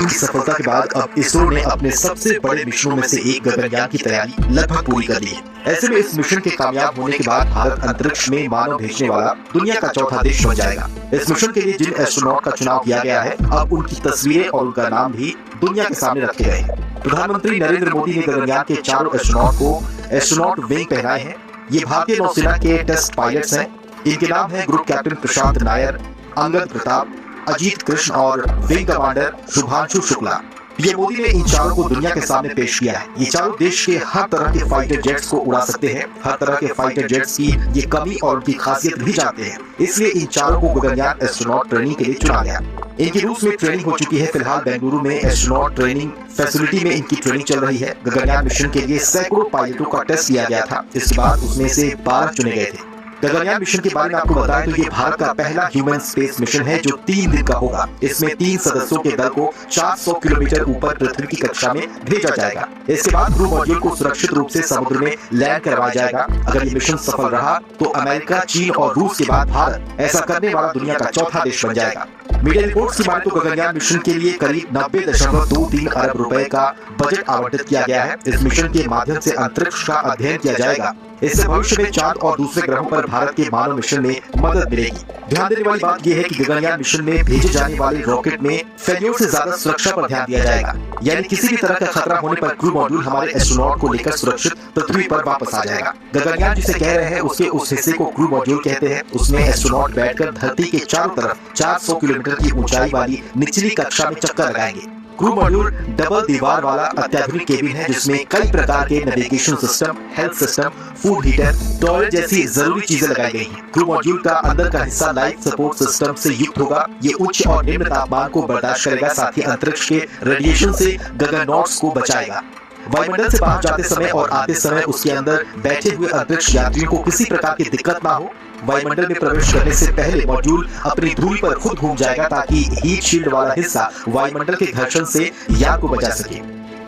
की सफलता के बाद अब इसरो ने अपने सबसे बड़े मिशनों में से एक गगनयान की तैयारी लगभग पूरी कर ली है। ऐसे में इस मिशन के कामयाब होने के बाद भारत अंतरिक्ष में मानव भेजने वाला दुनिया का चौथा देश बन जाएगा। इस मिशन के लिए जिन एस्ट्रोनॉट का चुनाव किया गया है, अब उनकी तस्वीरें और उनका नाम भी दुनिया के सामने रखे गए हैं। प्रधानमंत्री नरेंद्र मोदी ने गगनयान के चारों एस्ट्रोनॉट को एस्ट्रोनॉट विंग पहनाए हैं। ये भारतीय नौसेना के टेस्ट पायलट्स हैं। इनके नाम है ग्रुप कैप्टन प्रशांत नायर, अंगद प्रताप, अजीत कृष्ण और wing commander Shubhanshu Shukla. PM Modi ने इन चारों को दुनिया के सामने पेश किया है। ये चारों देश के हर तरह के फाइटर जेट्स को उड़ा सकते हैं। हर तरह के फाइटर जेट्स की ये कमी और उनकी खासियत भी जानते हैं। इसलिए इन चारों को गगनयान एस्ट्रोनॉट ट्रेनिंग के लिए चुना गया। इनकी रूस में ट्रेनिंग हो चुकी है। फिलहाल बेंगलुरु में एस्ट्रोनॉट ट्रेनिंग फैसिलिटी में इनकी ट्रेनिंग चल रही है। गगनयान मिशन के लिए सैकड़ों पायलटों का टेस्ट लिया गया था। इसके बाद उसमें से 12 चुने गए थे। गगनयान मिशन के बारे में आपको बताएं तो ये भारत का पहला ह्यूमन स्पेस मिशन है जो 3 दिन का होगा। इसमें 3 सदस्यों के दल को 400 किलोमीटर ऊपर पृथ्वी की कक्षा में भेजा जाएगा। इसके बाद क्रू मॉड्यूल को सुरक्षित रूप से समुद्र में लैंड करवाया जाएगा। अगर ये मिशन सफल रहा तो अमेरिका, चीन और रूस के बाद भारत ऐसा करने वाला दुनिया का चौथा देश बन जाएगा। मीडिया रिपोर्ट्स की माने तो गगनयान मिशन के लिए करीब 90.23 अरब रुपए का बजट आवंटित किया गया है। इस मिशन के माध्यम से अंतरिक्ष का अध्ययन किया जाएगा। इससे भविष्य में चांद और दूसरे ग्रहों पर भारत के मानव मिशन में मदद मिलेगी। ध्यान देने वाली बात यह है कि गगनयान मिशन में भेजे जाने वाले रॉकेट में फेल्योर से ज्यादा सुरक्षा पर ध्यान दिया जाएगा। यानी किसी भी तरह का खतरा होने पर क्रू मॉड्यूल हमारे एस्ट्रोनॉट को लेकर सुरक्षित पृथ्वी पर वापस आ जाएगा। गगनयान जिसे कह रहे हैं उसके उस हिस्से को क्रू मॉड्यूल कहते हैं। उसमें एस्ट्रोनॉट बैठकर धरती के चारों तरफ 400 किलोमीटर की ऊंचाई वाली निचली कक्षा में चक्कर लगाएंगे। क्रू मॉड्यूल डबल दीवार वाला अत्याधुनिक केबिन है जिसमें कई प्रकार के navigation system, health system, food heater, toilet जैसी जरूरी चीजें लगाई गई हैं। क्रू मॉड्यूल का अंदर का हिस्सा लाइफ सपोर्ट सिस्टम से युक्त होगा। ये उच्च और निम्न तापमान को बर्दाश्त करेगा, साथ ही अंतरिक्ष के रेडिएशन से गगननॉट्स को बचाएगा। वायुमंडल से बाहर जाते समय और आते समय उसके अंदर बैठे हुए अंतरिक्ष यात्रियों को किसी प्रकार की दिक्कत ना हो। वायुमंडल में प्रवेश करने से पहले मॉड्यूल अपनी धुरी पर खुद घूम जाएगा ताकि हीट शील्ड वाला हिस्सा वायुमंडल के घर्षण से यान को बचा सके।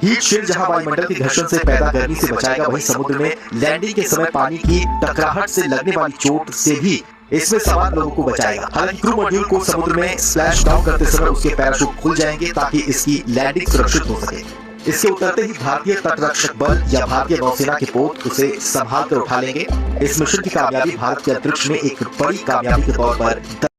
हीट शील्ड जहां वायुमंडल के घर्षण से पैदा गर्मी से बचाएगा, वहीं समुद्र में लैंडिंग के समय पानी की टकराहट से लगने वाली चोट से भी इसमें सवार लोगों को बचाएगा। हालांकि क्रू मॉड्यूल को समुद्र में स्प्लैश डाउन करते समय उसके पैराशूट खुल जाएंगे ताकि इसकी लैंडिंग सुरक्षित हो सके। इसके उतरते ही भारतीय तटरक्षक बल या भारतीय नौसेना के पोत उसे संभाल कर उठा लेंगे। इस मिशन की कामयाबी भारत के अंतरिक्ष में एक बड़ी कामयाबी के तौर पर